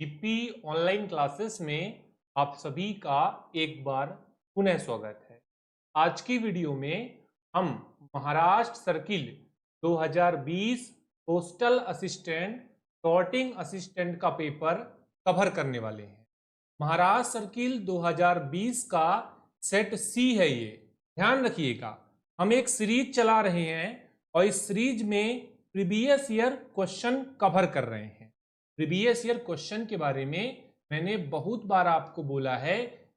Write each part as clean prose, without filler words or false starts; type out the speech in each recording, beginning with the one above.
GP online classes में आप सभी का एक बार पुनः स्वागत है। आज की वीडियो में हम Maharashtra circle 2020 postal assistant sorting assistant का पेपर कवर करने वाले हैं। महाराष्ट्र सर्किल 2020 का सेट सी है ये, ध्यान रखिएगा। हम एक सीरीज चला रहे हैं और इस सीरीज में प्रीवियस ईयर क्वेश्चन कवर कर रहे हैं। प्रीवियस ईयर क्वेश्चन के बारे में मैंने बहुत बार आपको बोला है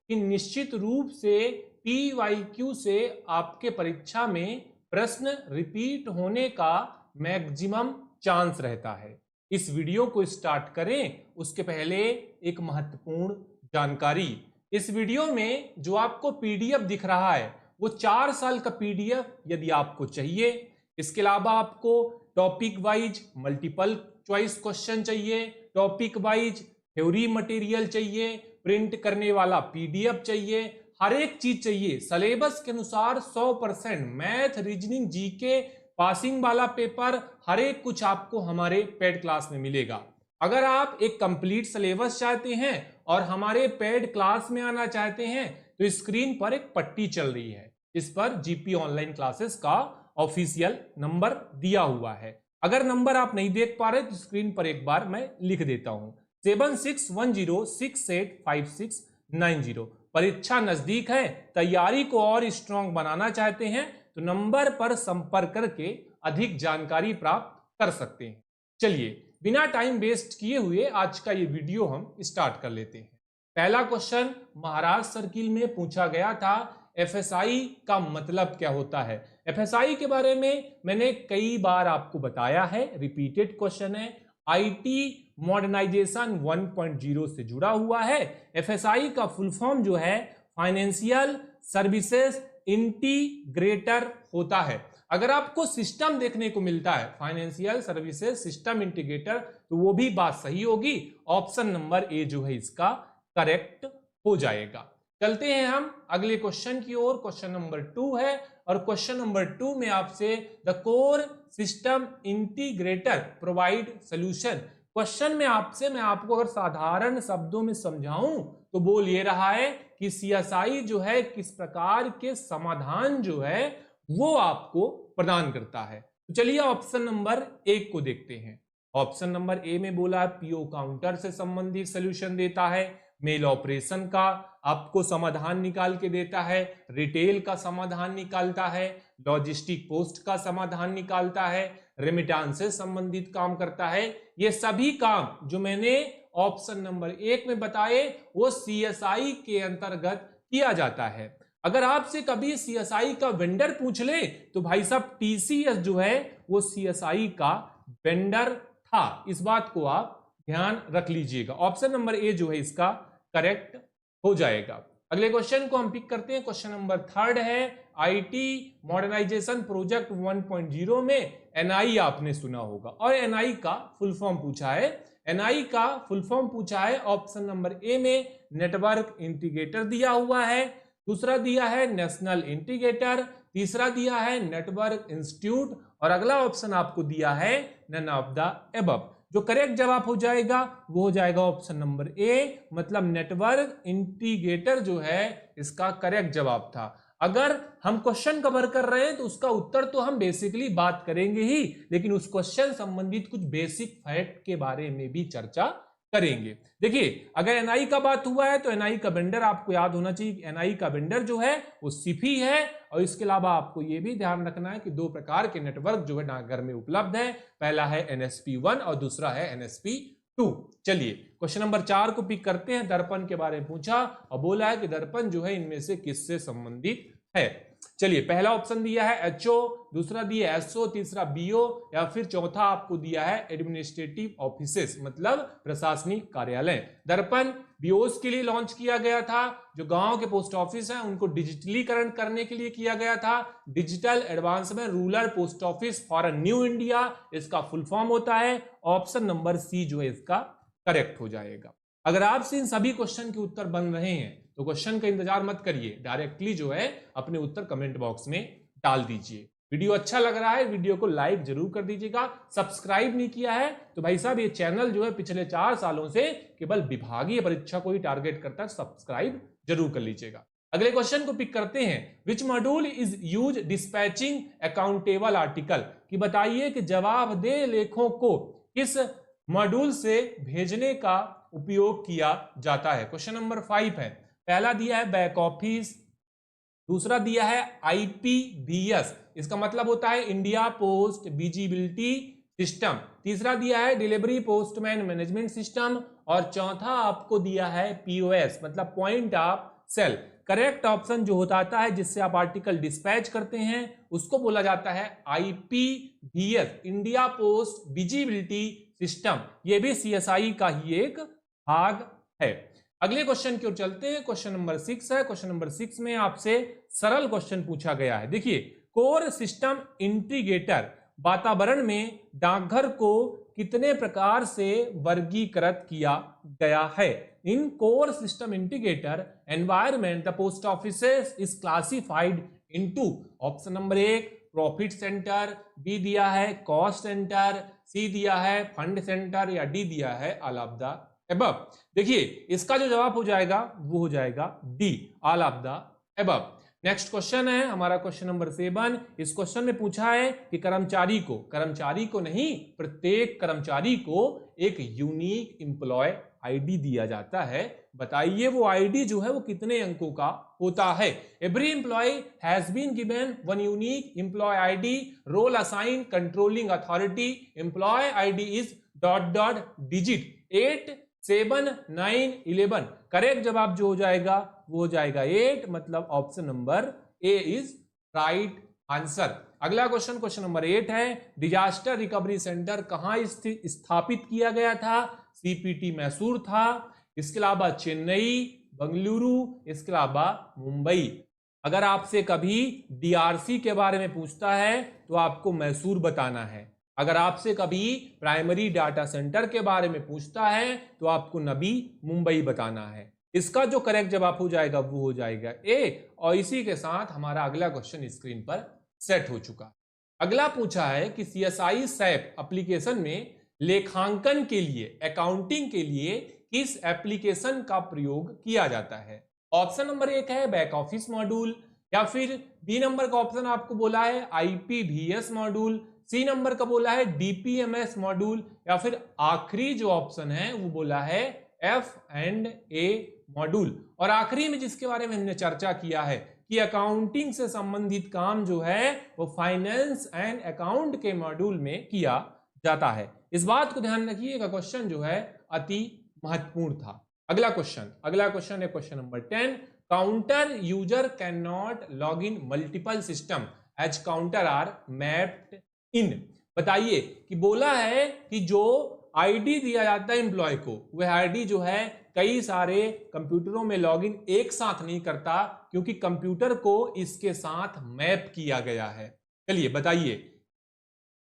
कि निश्चित रूप से PYQ से आपके परीक्षा में प्रश्न रिपीट होने का मैक्सिमम चांस रहता है। इस वीडियो को स्टार्ट करें उसके पहले एक महत्वपूर्ण जानकारी। इस वीडियो में जो आपको PDF दिख रहा है वो 4 साल का PDF यदि आपको चाहिए। इसके अलावा आपको topic wise multiple choice question चाहिए, टॉपिक वाइज थ्योरी मटेरियल चाहिए, प्रिंट करने वाला PDF चाहिए, हर एक चीज चाहिए। सिलेबस के अनुसार 100% मैथ, रीजनिंग, जीके, पासिंग वाला पेपर, हर एक कुछ आपको हमारे पेड क्लास में मिलेगा। अगर आप एक कंप्लीट सिलेबस चाहते हैं और हमारे पेड क्लास में आना चाहते हैं तो स्क्रीन पर एक पट्टी चल रही है, इस पर जीपी ऑनलाइन क्लासेस का ऑफिशियल नंबर दिया हुआ है। अगर नंबर आप नहीं देख पा रहे तो स्क्रीन पर एक बार मैं लिख देता हूं 7610685690। परीक्षा नजदीक है, तैयारी को और स्ट्रांग बनाना चाहते हैं तो नंबर पर संपर्क करके अधिक जानकारी प्राप्त कर सकते हैं। चलिए बिना टाइम वेस्ट किए हुए आज का ये वीडियो हम स्टार्ट कर लेते हैं। पहला क्वेश्चन महाराष्ट्र सर्किल में पूछा गया था, FSI का मतलब क्या होता है। FSI के बारे में मैंने कई बार आपको बताया है, रिपीटेड क्वेश्चन है, IT मॉडर्नाइजेशन 1.0 से जुड़ा हुआ है। FSI का फुल फॉर्म जो है फाइनेंशियल सर्विसेज इंटीग्रेटर होता है। अगर आपको सिस्टम देखने को मिलता है फाइनेंशियल सर्विसेज सिस्टम इंटीग्रेटर तो वो भी बात सही होगी। ऑप्शन नंबर ए जो है इसका करेक्ट हो जाएगा। चलते हैं हम अगले क्वेश्चन की ओर। क्वेश्चन नंबर 2 है और क्वेश्चन नंबर 2 में आपसे the core system integrator provide solution. Question में आपसे मैं आपको अगर साधारण शब्दों में समझाऊं तो बोल ये रहा है कि CSI जो है किस प्रकार के समाधान जो है वो आपको प्रदान करता है। तो चलिए ऑप्शन नंबर 1 को देखते हैं। ऑप्शन नंबर ए में बोला PO काउंटर से संबंधित सोल्यूशन देता है, मेल ऑपरेशन का आपको समाधान निकाल के देता है, रिटेल का समाधान निकालता है, लॉजिस्टिक पोस्ट का समाधान निकालता है, रेमिटेंस से संबंधित काम करता है। ये सभी काम जो मैंने ऑप्शन नंबर 1 में बताए वो CSI के अंतर्गत किया जाता है। अगर आपसे कभी CSI का वेंडर पूछ ले तो भाई साहब TCS जो है वो CSI का वेंडर था, इस बात को आप ध्यान रख लीजिएगा। ऑप्शन नंबर ए जो है इसका करेक्ट हो जाएगा। अगले क्वेश्चन को हम पिक करते हैं। क्वेश्चन नंबर 3 है IT मॉडर्नाइजेशन प्रोजेक्ट 1.0 में NI आपने सुना होगा और NI का फुल फॉर्म पूछा है। NI का फुल फॉर्म पूछा है ऑप्शन नंबर ए में नेटवर्क इंटीग्रेटर दिया हुआ है, दूसरा दिया है नेशनल इंटीग्रेटर, तीसरा दिया है नेटवर्क इंस्टीट्यूट और अगला ऑप्शन आपको दिया है नन ऑफ द एबव। जो करेक्ट जवाब हो जाएगा वो हो जाएगा ऑप्शन नंबर ए, मतलब नेटवर्क इंटीग्रेटर जो है इसका करेक्ट जवाब था। अगर हम क्वेश्चन कवर कर रहे हैं तो उसका उत्तर तो हम बेसिकली बात करेंगे ही, लेकिन उस क्वेश्चन संबंधित कुछ बेसिक फैक्ट के बारे में भी चर्चा करेंगे। देखिए अगर NI का बात हुआ है तो NI का वेंडर आपको याद होना चाहिए। NI का वेंडर जो है वो SIFI है और इसके अलावा आपको ये भी ध्यान रखना है कि 2 प्रकार के नेटवर्क जो है डाकघर में उपलब्ध है, पहला है NSP1 और दूसरा है NSP2। चलिए क्वेश्चन नंबर 4 को पिक करते हैं। दर्पण के बारे में पूछा और बोला है कि दर्पण जो है इनमें से किससे संबंधित है। चलिए पहला ऑप्शन दिया है HO, दूसरा दिया है SO, तीसरा BO या फिर चौथा आपको दिया है एडमिनिस्ट्रेटिव ऑफिसेस मतलब प्रशासनिक कार्यालय। दर्पण BOs के लिए लॉन्च किया गया था। जो गांव के पोस्ट ऑफिस हैं उनको डिजिटलीकरण करने के लिए किया गया था। Digital advancement rural post office for a new India इसका फुल फॉर्म होता है। ऑप्शन नंबर सी जो है इसका करेक्ट हो जाएगा। अगर आपसे इन सभी क्वेश्चन के उत्तर बन रहे हैं तो क्वेश्चन का इंतजार मत करिए, डायरेक्टली जो है अपने उत्तर कमेंट बॉक्स में डाल दीजिए। वीडियो अच्छा लग रहा है, वीडियो को लाइक जरूर कर दीजिएगा। सब्सक्राइब नहीं किया है तो भाई साहब ये चैनल जो है पिछले 4 सालों से केवल विभागीय परीक्षा को ही टारगेट करता है, सब्सक्राइब जरूर कर लीजिएगा। अगले क्वेश्चन को पिक करते हैं। Which module is use dispatching accountable article, कि बताइए कि जवाबदेह लेखों को किस मॉड्यूल से भेजने का उपयोग किया जाता है। क्वेश्चन नंबर 5 है। पहला दिया है बैक ऑफिस, दूसरा दिया है आईपीबीएस, इसका मतलब होता है इंडिया पोस्ट विजिबिलिटी सिस्टम, तीसरा दिया है डिलीवरी पोस्टमैन मैनेजमेंट सिस्टम, और चौथा आपको दिया है पीओएस मतलब point of sale. Correct option जो होता है जिससे आप आर्टिकल डिस्पैच करते हैं उसको बोला जाता है आईपीबीएस, इंडिया पोस्ट विजिबिलिटी सिस्टम। ये भी सीएसआई का ही एक भाग है। अगले क्वेश्चन की ओर चलते हैं। क्वेश्चन नंबर 6 है। क्वेश्चन नंबर 6 में आपसे सरल क्वेश्चन पूछा गया है। देखिए, कोर सिस्टम इंटीग्रेटर वातावरण में डाकघर को कितने प्रकार से वर्गीकृत किया गया है। In core system integrator environment the post office is classified into, option number 1 profit centre, B दिया है कॉस्ट सेंटर, सी दिया है फंड सेंटर, या डी दिया है ऑल ऑफ द अबव। देखिए, इसका जो जवाब हो जाएगा वो हो जाएगा D, all of the above. Next question है हमारा क्वेश्चन नंबर 7। इस क्वेश्चन में पूछा है कि कर्मचारी को नहीं, प्रत्येक कर्मचारी को एक यूनिक एम्प्लॉय आईडी दिया जाता है। बताइए वो आईडी जो है वो कितने अंकों का होता है। Every employee has been given one unique employee ID, role assign controlling authority, employee ID is ... digit 8 7 9 11। करेक्ट जवाब जो हो जाएगा वो हो जाएगा 8, मतलब option number A is right answer. अगला क्वेश्चन, क्वेश्चन नंबर 8 है। डिजास्टर रिकवरी सेंटर कहां स्थापित किया गया था। सीपीटी मैसूर था, इसके अलावा चेन्नई, बंगलुरु, इसके अलावा मुंबई। अगर आपसे कभी डीआरसी के बारे में पूछता है तो आपको मैसूर बताना है। अगर आपसे कभी प्राइमरी डाटा सेंटर के बारे में पूछता है तो आपको नबी मुंबई बताना है। इसका जो करेक्ट जवाब हो जाएगा वो हो जाएगा ए। और इसी के साथ हमारा अगला क्वेश्चन स्क्रीन पर सेट हो चुका। अगला पूछा है कि सीएसआई सैप एप्लीकेशन में लेखांकन के लिए, अकाउंटिंग के लिए किस एप्लीकेशन का प्रयोग किया जाता है। ऑप्शन नंबर 1 है बैक ऑफिस मॉड्यूल, या फिर बी नंबर का ऑप्शन आपको बोला है आईपीबीएस मॉड्यूल, सी नंबर का बोला है डीपीएमएस मॉड्यूल, या फिर आखिरी जो ऑप्शन है वो बोला है F&A मॉड्यूल। और आखिरी में जिसके बारे में हमने चर्चा किया है कि अकाउंटिंग से संबंधित काम जो है वो फाइनेंस एंड अकाउंट के मॉड्यूल में किया जाता है। इस बात को ध्यान रखिएगा, क्वेश्चन जो है अति महत्वपूर्ण था। अगला क्वेश्चन है question number 10। Counter user can not log in multiple system as counter are mapped in. बताइए कि बोला है कि जो आईडी दिया जाता है एम्प्लॉय को, वह आईडी जो है कई सारे कंप्यूटरों में लॉगिन एक साथ नहीं करता, क्योंकि कंप्यूटर को इसके साथ मैप किया गया है। चलिए बताइए,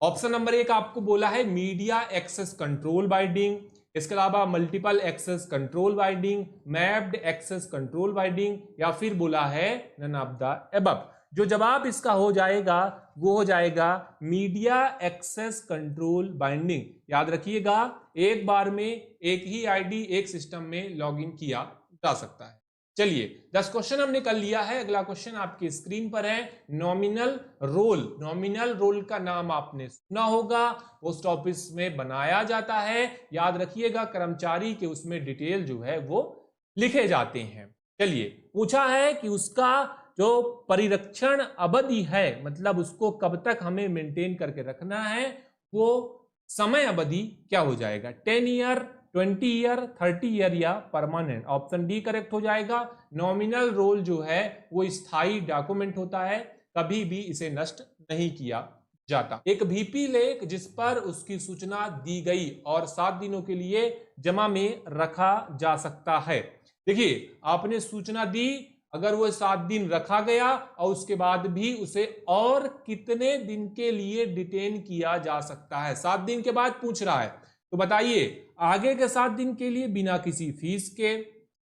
ऑप्शन नंबर 1 आपको बोला है मीडिया एक्सेस कंट्रोल बाइंडिंग, इसके अलावा multiple access control binding, mapped access control binding, या फिर बोला है नन ऑफ द अबव। जो जवाब इसका हो जाएगा वो हो जाएगा मीडिया एक्सेस कंट्रोल बाइंडिंग। याद रखिएगा, एक बार में एक ही आईडी एक सिस्टम में लॉगिन किया जा सकता है। चलिए 10 क्वेश्चन हमने कर लिया है। अगला क्वेश्चन आपकी स्क्रीन पर है नॉमिनल रोल। नॉमिनल रोल का नाम आपने सुना होगा, पोस्ट ऑफिस में बनाया जाता है। याद रखिएगा, कर्मचारी के उसमें डिटेल जो है वो लिखे जाते हैं। चलिए, पूछा है कि उसका जो परिरक्षण अवधि है, मतलब उसको कब तक हमें मेंटेन करके रखना है, वो समय अवधि क्या हो जाएगा। 10 ईयर, 20 ईयर, 30 ईयर या परमानेंट। ऑप्शन डी करेक्ट हो जाएगा। नॉमिनल रोल जो है वो स्थायी डॉक्यूमेंट होता है, कभी भी इसे नष्ट नहीं किया जाता। एक वीपी लेख जिस पर उसकी सूचना दी गई और 7 दिनों के लिए जमा में रखा जा सकता है। देखिए, आपने सूचना दी, अगर वो 7 दिन रखा गया और उसके बाद भी उसे और कितने दिन के लिए डिटेन किया जा सकता है। 7 दिन के बाद पूछ रहा है, तो बताइए आगे के 7 दिन के लिए बिना किसी फीस के।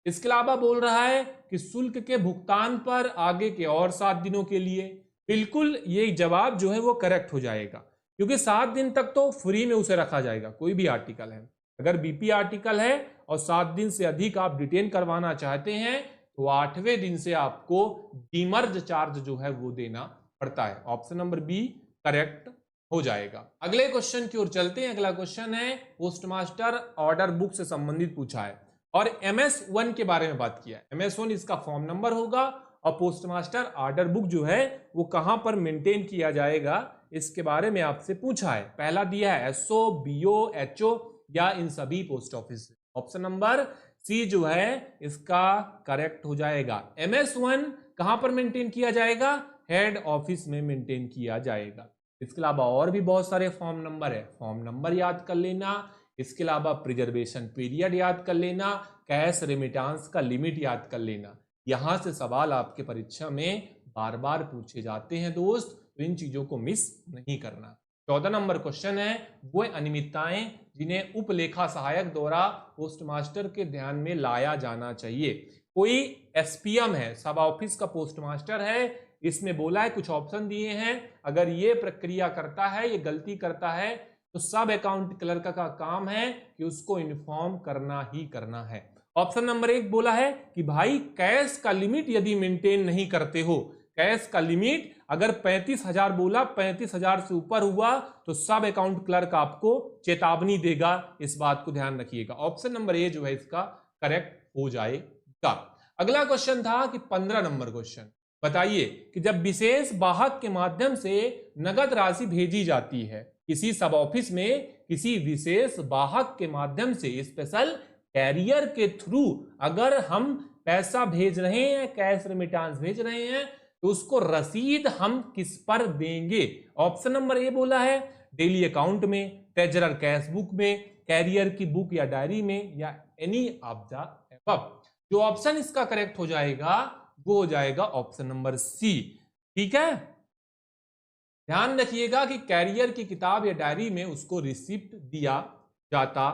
इसके अलावा बोल रहा है कि शुल्क के भुगतान पर आगे के और 7 दिनों के लिए। बिल्कुल ये जवाब जो है वो करेक्ट हो जाएगा, क्योंकि 7 दिन तक तो फ्री में उसे रखा जाएगा, कोई भी आर्टिकल है। अगर बीपी आर्टिकल है और 7 दिन से अधिक आप डिटेन करवाना चाहते हैं तो 8वें दिन से आपको डीमर्ज चार्ज जो है वो देना पड़ता है। ऑप्शन नंबर बी करेक्ट हो जाएगा। अगले क्वेश्चन की ओर चलते हैं। अगला क्वेश्चन है पोस्टमास्टर ऑर्डर बुक से संबंधित पूछा है और MS1 के बारे में बात किया है। MS1 इसका फॉर्म नंबर होगा और पोस्टमास्टर ऑर्डर बुक जो है वो कहां पर मेंटेन किया जाएगा इसके बारे में आपसे पूछा है। पहला दिया है SO, BO, HO या इन सभी post office. Option number C जो है इसका करेक्ट हो जाएगा। MS1 कहां पर मेंटेन किया जाएगा? हेड ऑफिस में मेंटेन किया जाएगा। इसके अलावा और भी बहुत सारे फॉर्म नंबर है, फॉर्म नंबर याद कर लेना। इसके अलावा प्रिजर्वेशन पीरियड याद कर लेना, कैश रेमिटेंस का लिमिट याद कर लेना। यहां से सवाल आपके परीक्षा में बार बार पूछे जाते हैं दोस्त, तो इन चीजों को मिस नहीं करना। 14 नंबर क्वेश्चन है वो अनियमितताएं जिन्हें उपलेखा सहायक द्वारा पोस्टमास्टर के ध्यान में लाया जाना चाहिए। कोई SPM है, सब ऑफिस का पोस्टमास्टर है, इसमें बोला है कुछ ऑप्शन दिए हैं, अगर ये प्रक्रिया करता है, ये गलती करता है तो सब अकाउंट क्लर्क का काम है कि उसको इन्फॉर्म करना ही करना है। ऑप्शन नंबर 1 बोला है कि भाई कैश का लिमिट यदि मेंटेन नहीं करते हो, कैश का लिमिट अगर 35,000 बोला, 35,000 से ऊपर हुआ तो सब अकाउंट क्लर्क आपको चेतावनी देगा, इस बात को ध्यान रखिएगा। ऑप्शन नंबर ए जो है इसका करेक्ट हो जाएगा। अगला क्वेश्चन था कि 15 नंबर क्वेश्चन, बताइए कि जब विशेष वाहक के माध्यम से नगद राशि भेजी जाती है किसी सब ऑफिस में, किसी विशेष वाहक के माध्यम से स्पेशल कैरियर के थ्रू अगर हम पैसा भेज रहे हैं, कैश रेमिटेंस भेज रहे हैं, तो उसको रसीद हम किस पर देंगे? ऑप्शन नंबर ए बोला है डेली अकाउंट में, ट्रेजरर कैश बुक में, कैरियर की बुक या डायरी में, या एनी ऑफ द अबव। जो ऑप्शन इसका करेक्ट हो जाएगा वो हो जाएगा ऑप्शन नंबर सी। ठीक है, ध्यान रखिएगा कि कैरियर की किताब या डायरी में उसको रिसिप्ट दिया जाता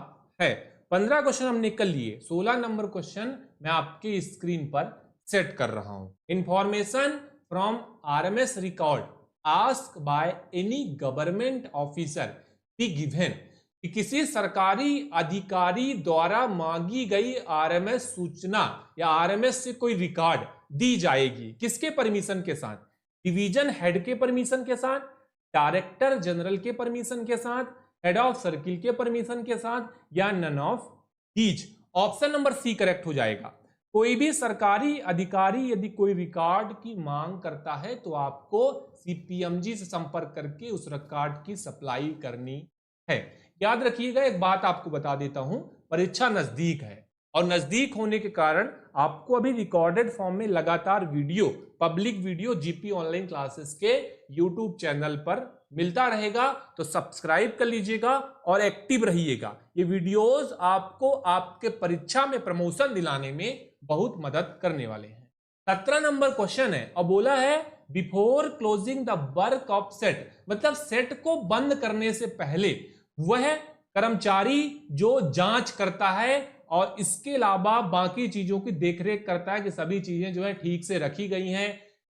है। 15 क्वेश्चन हमने कर लिए। 16 नंबर क्वेश्चन मैं आपके स्क्रीन पर सेट कर रहा हूं। Information from RMS record ask by any government officer be given, कि किसी सरकारी अधिकारी द्वारा मांगी गई RMS सूचना या RMS से कोई रिकॉर्ड दी जाएगी, किसके परमिशन के साथ? डिवीजन हेड के परमिशन के साथ, डायरेक्टर जनरल के परमिशन के साथ, हेड ऑफ सर्किल के परमिशन के साथ, या none of these. Option number C correct हो जाएगा। कोई भी सरकारी अधिकारी यदि कोई रिकॉर्ड की मांग करता है तो आपको CPMG से संपर्क करके उस रिकॉर्ड की सप्लाई करनी है। याद रखिएगा, एक बात आपको बता देता हूं, परीक्षा नजदीक है और नजदीक होने के कारण आपको अभी रिकॉर्डेड फॉर्म में लगातार video, public video GP online classes के YouTube चैनल पर मिलता रहेगा, तो सब्सक्राइब कर लीजिएगा और एक्टिव रहिएगा। ये वीडियोस आपको आपके परीक्षा में प्रमोशन दिलाने में बहुत मदद करने वाले हैं। 17 नंबर क्वेश्चन है और बोला है before closing the work of set, मतलब सेट को बंद करने से पहले वह कर्मचारी जो जांच करता है और इसके अलावा बाकी चीजों की देखरेख करता है कि सभी चीजें जो है ठीक से रखी गई हैं,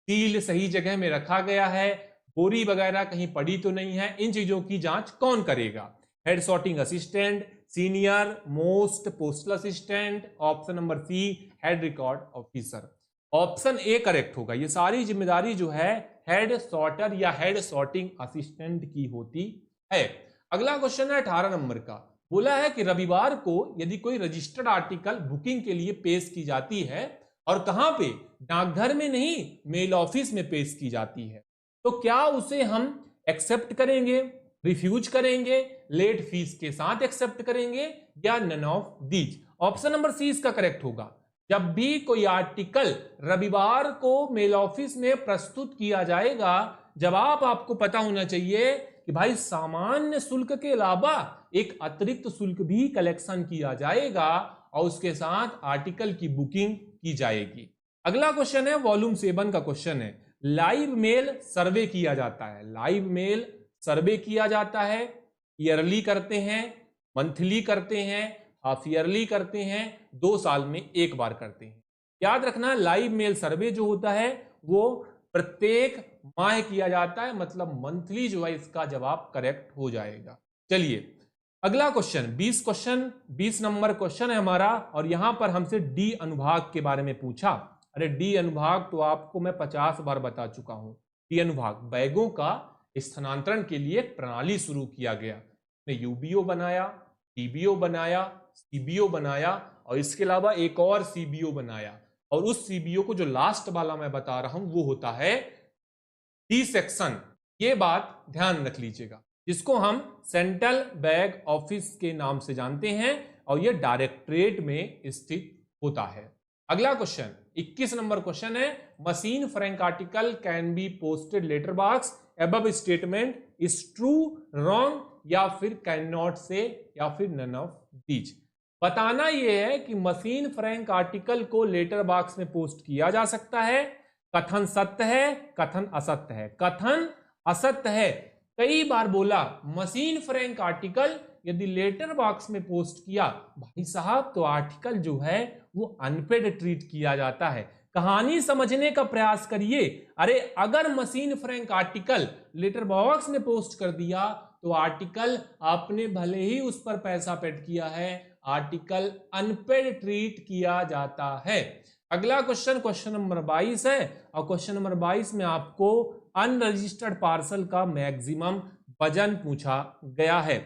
सील सही जगह में रखा गया है, बोरी वगैरह कहीं पड़ी तो नहीं है, इन चीजों की जांच कौन करेगा? Head sorting assistant, senior most postal assistant, option number C head record officer. Option A correct होगा। ये सारी जिम्मेदारी जो है हेड सॉर्टर या हेड सॉर्टिंग असिस्टेंट की होती है। अगला क्वेश्चन है 18 नंबर का, बोला है कि रविवार को यदि कोई रजिस्टर्ड आर्टिकल बुकिंग के लिए पेश की जाती है, और कहां पे? डाकघर में नहीं, मेल ऑफिस में पेश की जाती है, तो क्या उसे हम एक्सेप्ट करेंगे, रिफ्यूज करेंगे, लेट फीस के साथ एक्सेप्ट करेंगे, या none of these? Option number C इसका करेक्ट होगा। जब भी कोई आर्टिकल रविवार को मेल ऑफिस में प्रस्तुत किया जाएगा, जवाब आपको पता होना चाहिए कि भाई सामान्य शुल्क के अलावा एक अतिरिक्त शुल्क भी कलेक्शन किया जाएगा और उसके साथ आर्टिकल की बुकिंग की जाएगी। अगला क्वेश्चन है वॉल्यूम 7 का क्वेश्चन है, लाइव मेल सर्वे किया जाता है। लाइव मेल सर्वे किया जाता है, ईयरली करते हैं, मंथली करते हैं, हाफ ईयरली करते हैं, 2 साल में एक बार करते हैं। याद रखना लाइव मेल सर्वे जो होता है वो प्रत्येक माह किया जाता है, मतलब मंथली जो है इसका जवाब करेक्ट हो जाएगा। चलिए अगला क्वेश्चन 20 नंबर क्वेश्चन है हमारा, और यहां पर हमसे डी अनुभाग के बारे में पूछा। अरे डी अनुभाग तो आपको मैं 50 बार बता चुका हूं। डी अनुभाग बैगों का स्थानांतरण के लिए एक प्रणाली शुरू किया गया, यूबीओ बनाया, टीबीओ बनाया, सीबीओ बनाया, और इसके अलावा एक और सीबीओ बनाया, और उस सीबीओ को जो लास्ट वाला मैं बता रहा हूं वो होता है डी सेक्शन। ये बात ध्यान रख लीजिएगा, जिसको हम सेंट्रल बैग ऑफिस के नाम से जानते हैं, और ये डायरेक्टरेट में स्थित होता है। अगला क्वेश्चन 21 नंबर क्वेश्चन है, machine frank article can be posted letter box above statement is true, wrong, या फिर कैन नॉट से, या फिर नन ऑफ दीज। बताना यह है कि मशीन फ्रैंक आर्टिकल को लेटर बॉक्स में पोस्ट किया जा सकता है। कथन सत्य है, कथन असत्य है। कथन असत्य है, कई बार बोला मशीन फ्रैंक आर्टिकल यदि लेटर बॉक्स में पोस्ट किया, भाई साहब तो आर्टिकल जो है वो अनपेड ट्रीट किया जाता है। कहानी समझने का प्रयास करिए। अरे अगर machine frank article letter box में पोस्ट कर दिया तो आर्टिकल आपने भले ही उस पर पैसा पेड किया है, आर्टिकल अनपेड ट्रीट किया जाता है। अगला क्वेश्चन क्वेश्चन नंबर 22 है, और क्वेश्चन नंबर 22 में आपको अनरजिस्टर्ड पार्सल का मैक्सिमम वजन पूछा गया है।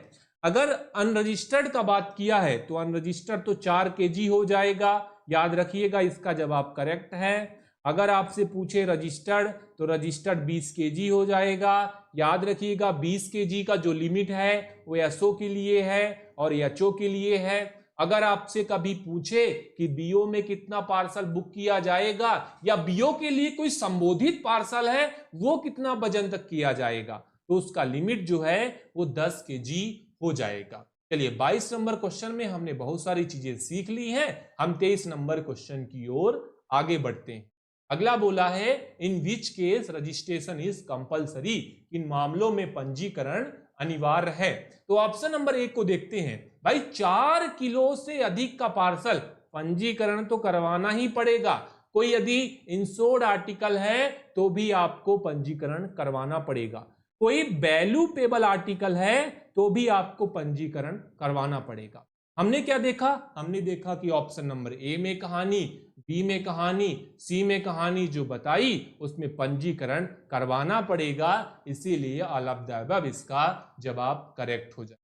अगर अनरजिस्टर्ड का बात किया है तो अनरजिस्टर्ड तो 4 kg हो जाएगा, याद रखिएगा इसका जवाब करेक्ट है। अगर आपसे पूछे रजिस्टर्ड तो रजिस्टर्ड 20 kg हो जाएगा, याद रखिएगा 20 kg का जो लिमिट है वो एसओ के लिए है और एचओ के लिए है। अगर आपसे कभी पूछे कि बीओ में कितना पार्सल बुक किया जाएगा, या बीओ के लिए कोई संबोधित पार्सल है वो कितना वजन तक किया जाएगा, तो उसका लिमिट जो है वो 10 kg हो जाएगा। चलिए 22 नंबर क्वेश्चन में हमने बहुत सारी चीजें सीख ली हैं, हम 23 नंबर क्वेश्चन की ओर आगे बढ़ते हैं। अगला बोला है इन which case registration is compulsory, इन मामलों में पंजीकरण अनिवार्य है। तो ऑप्शन नंबर 1 को देखते हैं। भाई 4 किलो से अधिक का पार्सल पंजीकरण तो करवाना ही पड़ेगा। कोई यदि इंश्योर्ड आर्टिकल है तो भी आपको पंजीकरण करवाना पड़ेगा। कोई वैल्यूएबल आर्टिकल है तो भी आपको पंजीकरण करवाना पड़ेगा। हमने क्या देखा? हमने देखा कि ऑप्शन नंबर ए में कहानी, बी में कहानी, सी में कहानी जो बताई उसमें पंजीकरण करवाना पड़ेगा, इसीलिए ऑल ऑफ द अबव इसका जवाब करेक्ट हो जाए।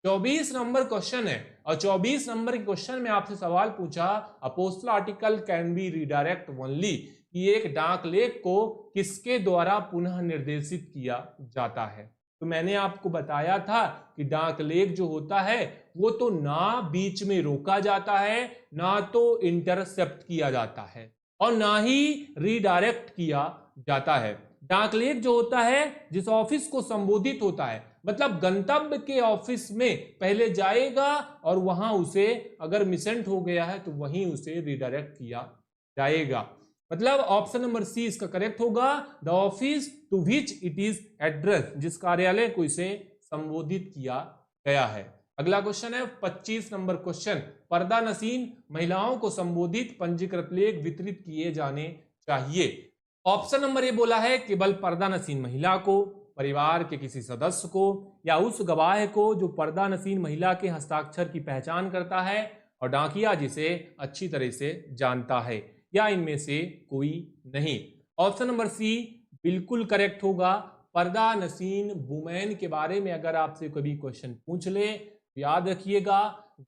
24 नंबर क्वेश्चन है, और 24 नंबर के क्वेश्चन में आपसे सवाल पूछा a postal article can be redirect only, कि एक डाक लेख को किसके द्वारा पुनः निर्देशित किया जाता है। तो मैंने आपको बताया था कि डाक लेख जो होता है वो तो ना बीच में रोका जाता है, ना तो इंटरसेप्ट किया जाता है, और ना ही रीडायरेक्ट किया जाता है। डाक लेख जो होता है जिस ऑफिस को संबोधित होता है, मतलब गंतव्य के ऑफिस में पहले जाएगा और वहां उसे अगर मिसेंट हो गया है तो वहीं उसे रिडायरेक्ट किया जाएगा। मतलब ऑप्शन नंबर सी इसका करेक्ट होगा, the office to which it is address, जिस कार्यालय को इसे संबोधित किया गया है। अगला क्वेश्चन है 25 नंबर क्वेश्चन, पर्दा नसीन महिलाओं को संबोधित पंजीकृत लेख वितरित किए जाने चाहिए। ऑप्शन नंबर ए बोला है केवल पर्दा नसीन महिला को, परिवार के किसी सदस्य को, या उस गवाह को जो पर्दा नसीन महिला के हस्ताक्षर की पहचान करता है और डाकिया जिसे अच्छी तरह से जानता है, या इनमें से कोई नहीं। ऑप्शन नंबर सी बिल्कुल करेक्ट होगा। पर्दा नसीन वुमेन के बारे में अगर आपसे कभी क्वेश्चन पूछ ले तो याद रखिएगा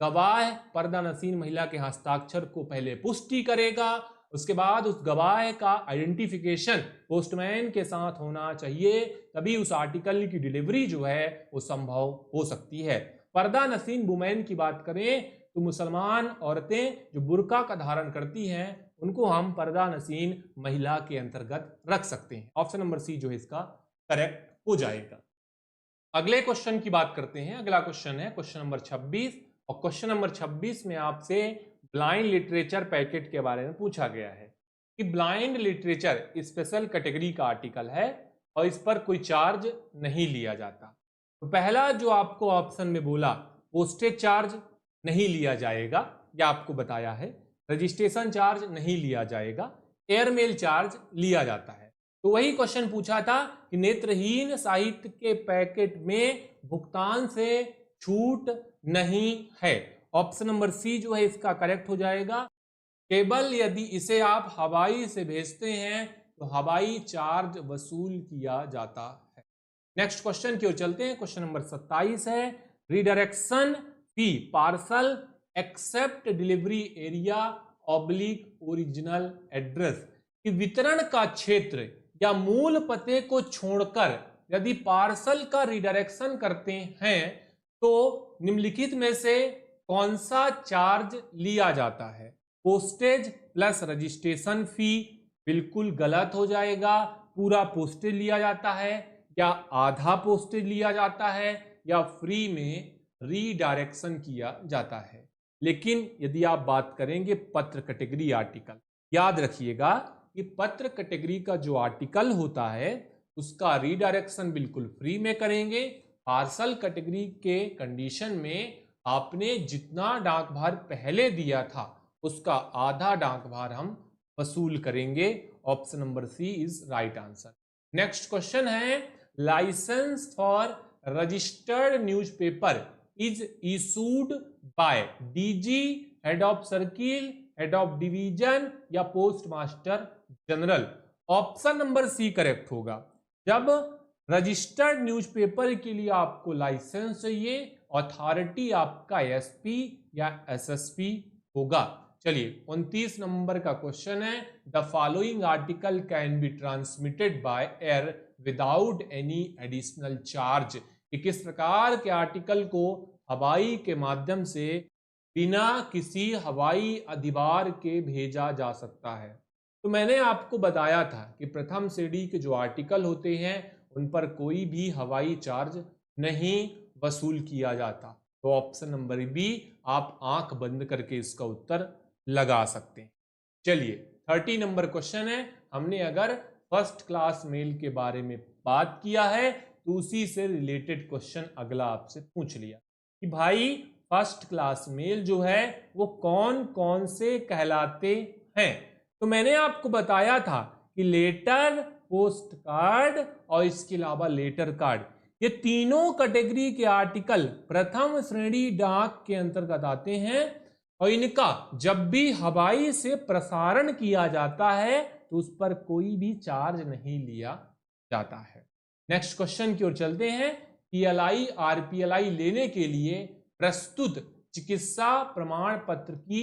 गवाह पर्दा नसीन महिला के हस्ताक्षर को पहले पुष्टि करेगा, उसके बाद उस गवाह का आइडेंटिफिकेशन पोस्टमैन के साथ होना चाहिए, तभी उस आर्टिकल की डिलीवरी जो है वो संभव हो सकती है। पर्दा नसीन वुमेन की बात करें तो मुसलमान औरतें जो बुर्का का धारण करती हैं उनको हम पर्दा नसीन महिला के अंतर्गत रख सकते हैं। ऑप्शन नंबर सी जो है इसका करेक्ट हो जाएगा। अगले क्वेश्चन की बात करते हैं। अगला क्वेश्चन है क्वेश्चन नंबर 26, और क्वेश्चन नंबर 26 में आपसे ब्लाइंड लिटरेचर पैकेट के बारे में पूछा गया है कि ब्लाइंड लिटरेचर स्पेशल कैटेगरी का आर्टिकल है और इस पर कोई चार्ज नहीं लिया जाता। तो पहला जो आपको ऑप्शन में बोला पोस्टेज चार्ज नहीं लिया जाएगा, यह आपको बताया है। रजिस्ट्रेशन चार्ज नहीं लिया जाएगा, एयरमेल चार्ज लिया जाता है। तो वही क्वेश्चन पूछा था कि नेत्रहीन साहित्य के पैकेट में भुगतान से छूट नहीं है। ऑप्शन नंबर सी जो है इसका करेक्ट हो जाएगा। केवल यदि इसे आप हवाई से भेजते हैं तो हवाई चार्ज वसूल किया जाता है। नेक्स्ट क्वेश्चन की ओर चलते हैं। क्वेश्चन नंबर 27 है redirection fee parcel except delivery area oblique original address कि वितरण का क्षेत्र या मूल पते को छोड़कर यदि पार्सल का रिडायरेक्शन करते हैं तो निम्नलिखित में से कौन सा चार्ज लिया जाता है। पोस्टेज प्लस रजिस्ट्रेशन फी बिल्कुल गलत हो जाएगा। पूरा पोस्टेज लिया जाता है या आधा पोस्टेज लिया जाता है या फ्री में रीडायरेक्शन किया जाता है। लेकिन यदि आप बात करेंगे पत्र कैटेगरी आर्टिकल, याद रखिएगा कि पत्र कैटेगरी का जो आर्टिकल होता है उसका रीडायरेक्शन बिल्कुल फ्री में करेंगे। पार्सल कैटेगरी के कंडीशन में आपने जितना डाक भार पहले दिया था उसका आधा डाक भार हम वसूल करेंगे। Option number C is right answer. Next question है licence for registered newspaper is issued by DG, head of circle, head of division या post master general. Option number C correct होगा। जब रजिस्टर्ड न्यूज़पेपर के लिए आपको licence चाहिए, authority आपका SP या एसएसपी होगा। चलिए 29 नंबर का क्वेश्चन है the following article can be transmitted by air without any additional charge कि किस प्रकार के आर्टिकल को हवाई के माध्यम से बिना किसी हवाई अधिभार के भेजा जा सकता है। तो मैंने आपको बताया था कि प्रथम श्रेणी के जो आर्टिकल होते हैं उन पर कोई भी हवाई चार्ज नहीं वसूल किया जाता। तो ऑप्शन नंबर बी आप आंख बंद करके इसका उत्तर लगा सकते हैं। चलिए 30 नंबर क्वेश्चन है। हमने अगर फर्स्ट क्लास मेल के बारे में बात किया है तो उसी से रिलेटेड क्वेश्चन अगला आपसे पूछ लिया कि भाई फर्स्ट क्लास मेल जो है वो कौन कौन से कहलाते हैं। तो मैंने आपको बताया था कि लेटर, पोस्ट कार्ड और इसके अलावा लेटर कार्ड, ये तीनों कैटेगरी के आर्टिकल प्रथम श्रेणी डाक के अंतर्गत आते हैं और इनका जब भी हवाई से प्रसारण किया जाता है तो उस पर कोई भी चार्ज नहीं लिया जाता है। नेक्स्ट क्वेश्चन की ओर चलते हैं। पीएलआई आरपीएलआई लेने के लिए प्रस्तुत चिकित्सा प्रमाण पत्र की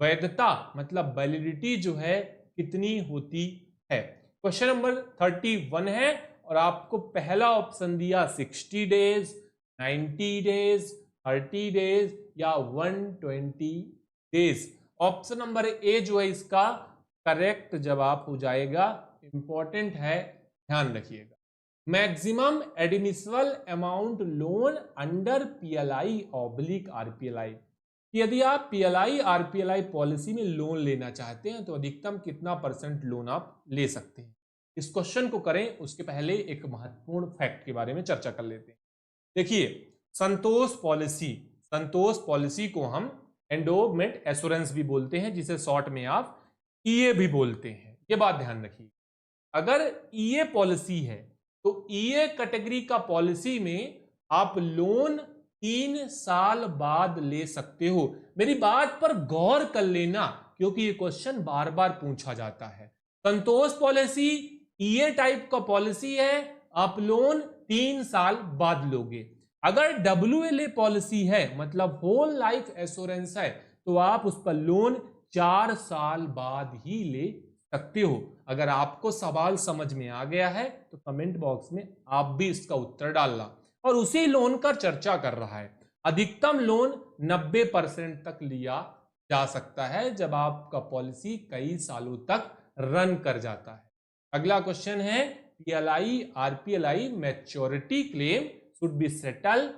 वैधता मतलब वैलिडिटी जो है कितनी होती है। क्वेश्चन नंबर 31 है और आपको पहला ऑप्शन दिया 60 डेज, 90 डेज, 30 डेज या 120 डेज। ऑप्शन नंबर ए जो है इसका करेक्ट जवाब हो जाएगा। इंपॉर्टेंट है, ध्यान रखिएगा। Maximum admissible amount loan under PLI oblique RPLI, यदि आप पीएलआई आरपीएलआई पॉलिसी में लोन लेना चाहते हैं तो अधिकतम कितना % लोन आप ले सकते हैं। इस क्वेश्चन को करें उसके पहले एक महत्वपूर्ण फैक्ट के बारे में चर्चा कर लेते हैं। देखिए संतोष पॉलिसी को हम एंडोमेंट एश्योरेंस भी बोलते हैं, जिसे शॉर्ट में आप ईए भी बोलते हैं। ये बात ध्यान रखिए। अगर ईए पॉलिसी है तो ईए कैटेगरी का पॉलिसी में आप लोन 3 साल बाद ले सकते हो। मेरी बात पर गौर कर लेना क्योंकि ये क्वेश्चन बार बार पूछा जाता है। संतोष पॉलिसी ईए टाइप का पॉलिसी है, आप लोन 3 साल बाद लोगे। अगर डब्ल्यूएलए पॉलिसी है मतलब होल लाइफ एश्योरेंस है तो आप उस पर लोन 4 साल बाद ही ले सकते हो। अगर आपको सवाल समझ में आ गया है तो कमेंट बॉक्स में आप भी इसका उत्तर डालना। और उसी लोन का चर्चा कर रहा है। अधिकतम लोन 90% तक लिया जा सकता है जब आपका पॉलिसी कई सालों तक रन कर जाता है। अगला क्वेश्चन है PLI RPLI maturity claim should be settle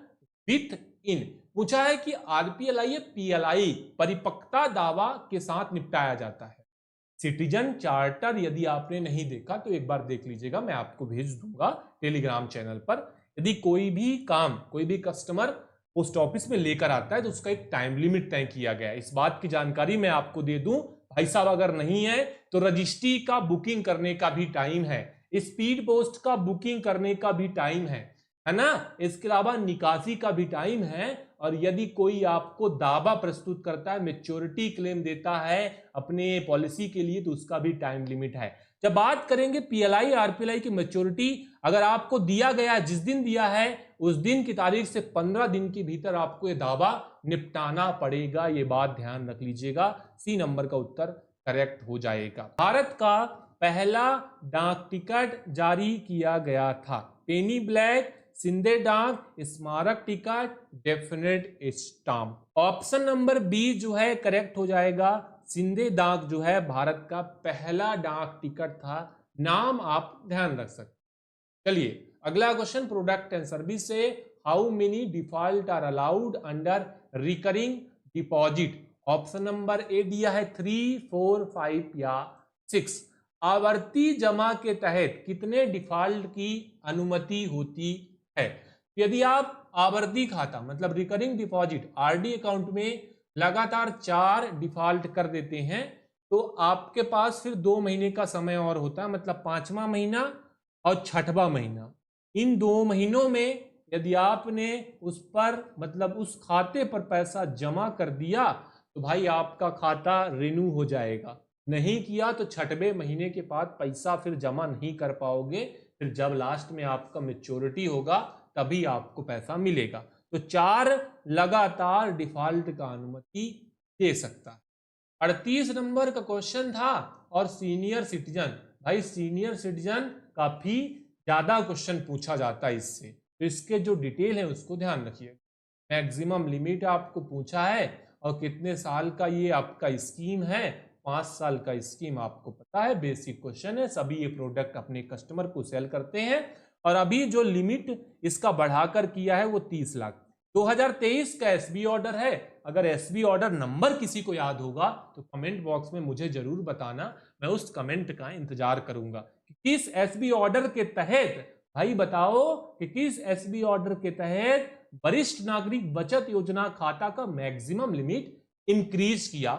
with इन। पूछा है कि आरपीएलआई पीएलआई परिपक्वता दावा के साथ निपटाया जाता है। सिटीजन चार्टर यदि आपने नहीं देखा तो एक बार देख लीजिएगा, मैं आपको भेज दूंगा टेलीग्राम चैनल पर। यदि कोई भी काम कोई भी कस्टमर पोस्ट ऑफिस में लेकर आता है तो उसका एक टाइम लिमिट तय किया गया है। इस बात की जानकारी मैं आपको दे दूं, भाई साहब अगर नहीं है तो रजिस्ट्री का बुकिंग करने का भी टाइम है। स्पीड पोस्ट का बुकिंग करने का भी टाइम है ना। इसके अलावा निकासी का भी टाइम है। और यदि कोई आपको दावा प्रस्तुत करता है, मेच्योरिटी क्लेम देता है अपने पॉलिसी के लिए, तो उसका भी टाइम लिमिट है। जब बात करेंगे पीएलआई आरपीएलआई की मैच्योरिटी, अगर आपको दिया गया जिस दिन दिया है उस दिन की तारीख से 15 दिन के भीतर आपको यह दावा निपटाना पड़ेगा। ये बात ध्यान रख लीजिएगा। सी नंबर का उत्तर करेक्ट हो जाएगा। भारत का पहला डाक टिकट जारी किया गया था। पेनी ब्लैक, सिंधे डाक, स्मारक ticket, definite stamp. Option number B जो है करेक्ट हो जाएगा। सिंधे डाक जो है भारत का पहला डाक टिकट था। नाम आप ध्यान रख सकते। चलिए अगला क्वेश्चन प्रोडक्ट एंड सर्विस से, how many default are allowed under recurring deposit. Option number A दिया है 3, 4, 5 या 6। आवर्ती जमा के तहत कितने डिफॉल्ट की अनुमति होती है। यदि आप आवर्ती खाता मतलब रिकरिंग डिपॉजिट आरडी अकाउंट में लगातार 4 डिफॉल्ट कर देते हैं तो आपके पास फिर 2 महीने का समय और होता है, मतलब 5वां महीना और 6वां महीना। इन 2 महीनों में यदि आपने उस पर मतलब उस खाते पर पैसा जमा कर दिया तो भाई आपका खाता रिन्यू हो जाएगा। नहीं किया तो 6वें महीने के बाद पैसा फिर जमा नहीं कर पाओगे। फिर जब लास्ट में आपका मैच्योरिटी होगा तभी आपको पैसा मिलेगा। तो 4 लगातार डिफॉल्ट का अनुमति दे सकता है। 38 नंबर का क्वेश्चन था और सीनियर सिटीजन, भाई सीनियर सिटीजन काफी ज्यादा क्वेश्चन पूछा जाता है इससे, तो इसके जो डिटेल है उसको ध्यान रखिए। मैक्सिमम लिमिट आपको पूछा है और कितने साल का ये आपका स्कीम है। 5 साल का स्कीम आपको पता है, बेसिक क्वेश्चन है। सभी ये प्रोडक्ट अपने कस्टमर को सेल करते हैं और अभी जो लिमिट इसका बढ़ाकर किया है वो 30 लाख। 2023 का एसबी ऑर्डर है। अगर एसबी ऑर्डर नंबर किसी को याद होगा तो कमेंट बॉक्स में मुझे जरूर बताना, मैं उस कमेंट का इंतजार करूंगा कि किस एसबी ऑर्डर के तहत, भाई बताओ कि किस एसबी ऑर्डर के तहत वरिष्ठ नागरिक बचत योजना खाता का मैक्सिमम लिमिट इंक्रीज किया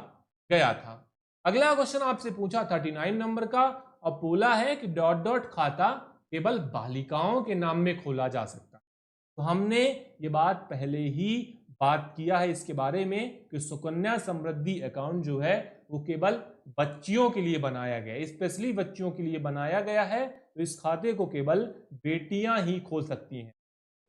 गया था। अगला क्वेश्चन आपसे पूछा 39 नंबर का और बोला है कि डॉट डॉट खाता केवल बालिकाओं के नाम में खोला जा सकता। तो हमने ये बात पहले ही बात किया है इसके बारे में कि सुकन्या समृद्धि अकाउंट जो है वो केवल बच्चियों के लिए बनाया गया है, स्पेशली बच्चियों के लिए बनाया गया है। तो इस खाते को केवल बेटियां ही खोल सकती हैं।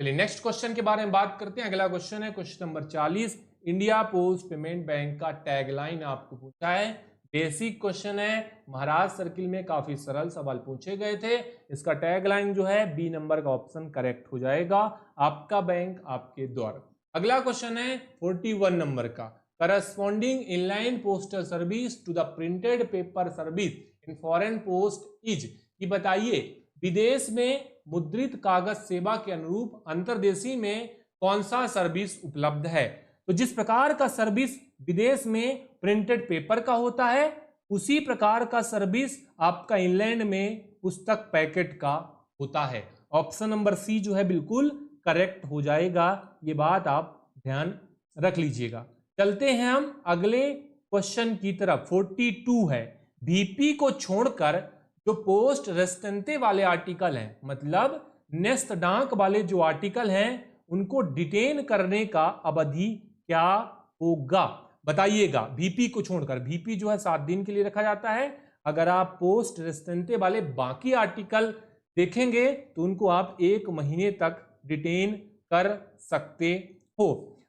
चलिए नेक्स्ट क्वेश्चन के बारे में बात करते हैं। अगला क्वेश्चन है question number 40। India post payment bank का टैगलाइन आपको पूछा है। बेसिक क्वेश्चन है, महाराज सर्किल में काफी सरल सवाल पूछे गए थे। इसका टैगलाइन जो है बी नंबर का ऑप्शन करेक्ट हो जाएगा, आपका बैंक आपके द्वार। अगला क्वेश्चन है 41 नंबर का, corresponding inline postal service to the printed paper service in foreign post is. कि बताइए विदेश में मुद्रित कागज सेवा के अनुरूप अंतर्देशीय में कौन सा सर्विस उपलब्ध है। तो जिस प्रकार का सर्विस विदेश में प्रिंटेड पेपर का होता है उसी प्रकार का सर्विस आपका इंग्लैंड में पुस्तक पैकेट का होता है। ऑप्शन नंबर सी जो है बिल्कुल करेक्ट हो जाएगा। ये बात आप ध्यान रख लीजिएगा। चलते हैं हम अगले क्वेश्चन की तरफ। 42 है, बीपी को छोड़कर जो पोस्ट रेस्टेंटे वाले आर्टिकल हैं, मतलब नेस्त डाक वाले जो आर्टिकल हैं उनको डिटेन करने का अवधि क्या होगा बताइएगा। बीपी को छोड़कर, बीपी जो है 7 दिन के लिए रखा जाता है। अगर आप पोस्ट रेस्टेंटे वाले बाकी आर्टिकल देखेंगे तो उनको आप 1 महीने तक डिटेन कर सकते हो।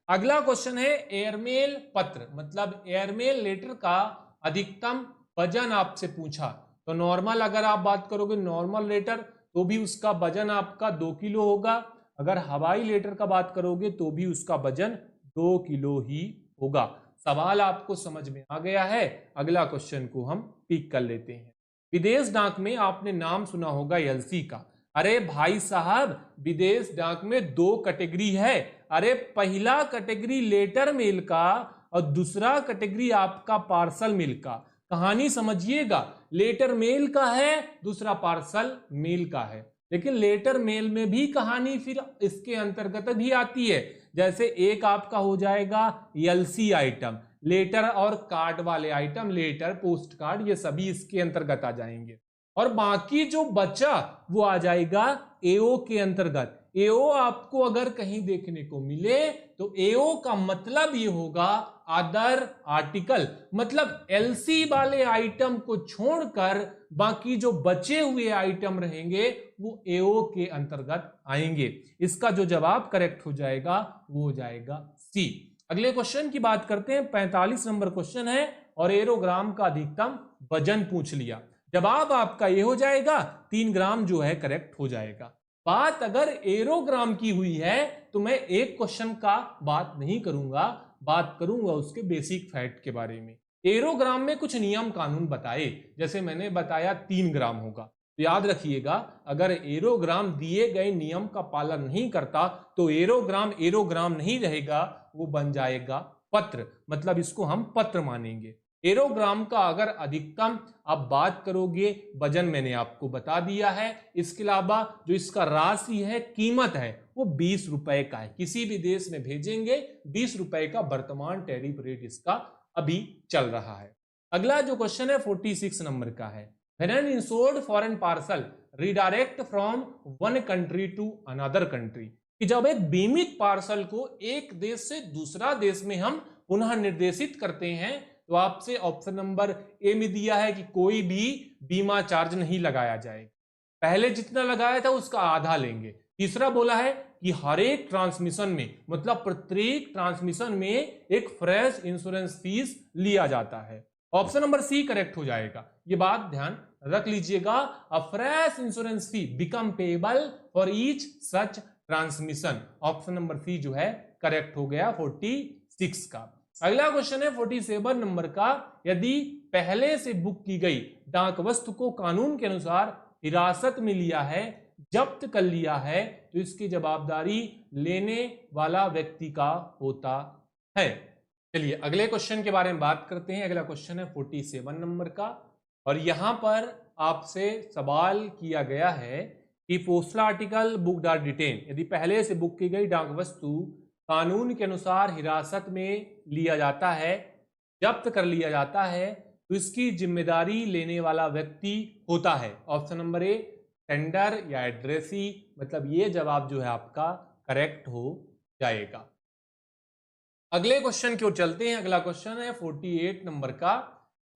अगला क्वेश्चन है एयरमेल पत्र मतलब एयरमेल लेटर का अधिकतम वजन आपसे पूछा। तो नॉर्मल अगर आप बात करोगे नॉर्मल लेटर तो भी उसका वजन आपका 2 किलो होगा। अगर हवाई लेटर का बात करोगे तो भी उसका वजन 2 किलो ही होगा। सवाल आपको समझ में आ गया है। अगला क्वेश्चन को हम पिक कर लेते हैं। विदेश डाक में आपने नाम सुना होगा एलसी का। अरे भाई साहब विदेश डाक में 2 कैटेगरी है। अरे पहला कैटेगरी लेटर मेल का और दूसरा कैटेगरी आपका पार्सल मेल का। कहानी समझिएगा, लेटर मेल का है दूसरा पार्सल मेल का है, लेकिन लेटर मेल में भी कहानी फिर इसके अंतर्गत भी आती है। जैसे एक आपका हो जाएगा एलसी आइटम, लेटर और कार्ड वाले आइटम, लेटर पोस्ट कार्ड, ये सभी इसके अंतर्गत आ जाएंगे। और बाकी जो बचा वो आ जाएगा एओ के अंतर्गत। एओ आपको अगर कहीं देखने को मिले तो एओ का मतलब ये होगा अदर आर्टिकल, मतलब एलसी वाले आइटम को छोड़कर बाकी जो बचे हुए आइटम रहेंगे वो एओ के अंतर्गत आएंगे। इसका जो जवाब करेक्ट हो जाएगा वो हो जाएगा सी। अगले क्वेश्चन की बात करते हैं, 45 नंबर क्वेश्चन है और एरोग्राम का अधिकतम वजन पूछ लिया। जवाब आपका ये हो जाएगा 3 ग्राम जो है करेक्ट हो जाएगा। बात अगर एरोग्राम की हुई है तो मैं एक क्वेश्चन का बात नहीं करूंगा, बात करूंगा उसके बेसिक फैक्ट के बारे में। एरोग्राम में कुछ नियम कानून बताए, जैसे मैंने बताया 3 ग्राम होगा, तो याद रखिएगा अगर एरोग्राम दिए गए नियम का पालन नहीं करता तो एरोग्राम एरोग्राम नहीं रहेगा, वो बन जाएगा पत्र, मतलब इसको हम पत्र मानेंगे। एरोग्राम का अगर अधिकतम आप बात करोगे, वजन मैंने आपको बता दिया है। इसके अलावा जो इसका राशि है, कीमत है, वो 20 रुपए का है। किसी भी देश में भेजेंगे 20 रुपए का वर्तमान टैरिफ रेट इसका अभी चल रहा है। अगला जो क्वेश्चन है 46 नंबर का है, when an insured foreign parcel redirect from one country to another country, कि जब एक बीमित पार्सल को एक देश से दूसरा देश में हम पुनः निर्देशित करते हैं तो आपसे ऑप्शन नंबर ए में दिया है कि कोई भी बीमा चार्ज नहीं लगाया जाएगा, पहले जितना लगाया था उसका आधा लेंगे। तीसरा बोला है कि हर एक ट्रांसमिशन में, मतलब प्रत्येक ट्रांसमिशन में एक फ्रेश इंश्योरेंस फीस लिया जाता है। ऑप्शन नंबर सी करेक्ट हो जाएगा, ये बात ध्यान रख लीजिएगा। A fresh insurance fee become payable for each such transmission. Option number C जो है करेक्ट हो गया 46 का। अगला क्वेश्चन है 47 नंबर का, यदि पहले से बुक की गई डाक वस्तु को कानून के अनुसार हिरासत में लिया है, जब्त कर लिया है, तो इसकी जवाबदारी लेने वाला व्यक्ति का होता है। चलिए अगले क्वेश्चन के बारे में बात करते हैं। अगला क्वेश्चन है 47 नंबर का और यहां पर आपसे सवाल किया गया है कि postal article booked or detain, यदि पहले से बुक की गई डाक वस्तु कानून के अनुसार हिरासत में लिया जाता है, जब्त कर लिया जाता है, तो इसकी जिम्मेदारी लेने वाला व्यक्ति होता है। ऑप्शन नंबर ए टेंडर या एड्रेसी, मतलब ये जवाब जो है आपका करेक्ट हो जाएगा। अगले क्वेश्चन की ओर चलते हैं। अगला क्वेश्चन है 48 नंबर का,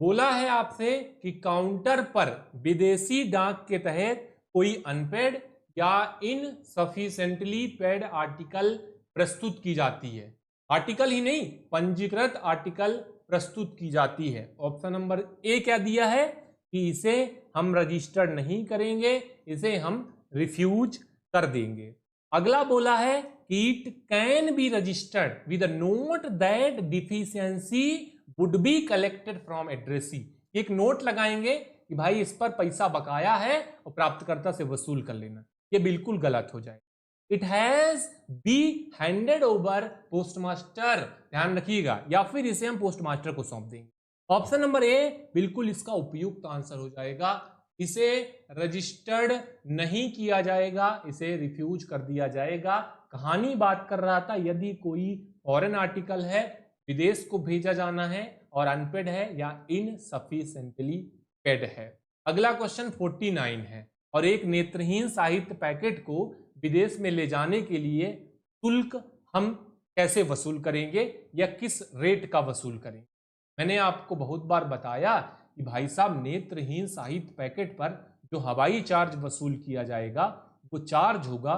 बोला है आपसे कि काउंटर पर विदेशी डाक के तहत कोई अनपेड या इनसफिशिएंटली पेड आर्टिकल प्रस्तुत की जाती है। आर्टिकल ही नहीं, पंजीकृत आर्टिकल प्रस्तुत की जाती है। ऑप्शन नंबर ए क्या दिया है कि इसे हम रजिस्टर्ड नहीं करेंगे, इसे हम रिफ्यूज कर देंगे। अगला बोला है कि it can be registered with a note that deficiency would be collected from addressee. एक नोट लगाएंगे कि भाई इस पर पैसा बकाया है और प्राप्तकर्ता से वसूल कर लेना, ये बिल्कुल गलत हो जाए। It has be handed over postmaster, ध्यान रखिएगा, या फिर इसे हम पोस्टमास्टर को सौंप देंगे। ऑप्शन नंबर ए बिल्कुल इसका उपयुक्त आंसर हो जाएगा। इसे रजिस्टर्ड नहीं किया जाएगा, इसे रिफ्यूज कर दिया जाएगा। कहानी बात कर रहा था यदि कोई फॉरेन आर्टिकल है, विदेश को भेजा जाना है और अनपेड है या इनसफिशिएंटली पेड है। अगला क्वेश्चन 49 है और एक नेत्रहीन साहित्य पैकेट को विदेश में ले जाने के लिए शुल्क हम कैसे वसूल करेंगे या किस रेट का वसूल करेंगे। मैंने आपको बहुत बार बताया कि भाई साहब नेत्रहीन साहित्य पैकेट पर जो हवाई चार्ज वसूल किया जाएगा वो चार्ज होगा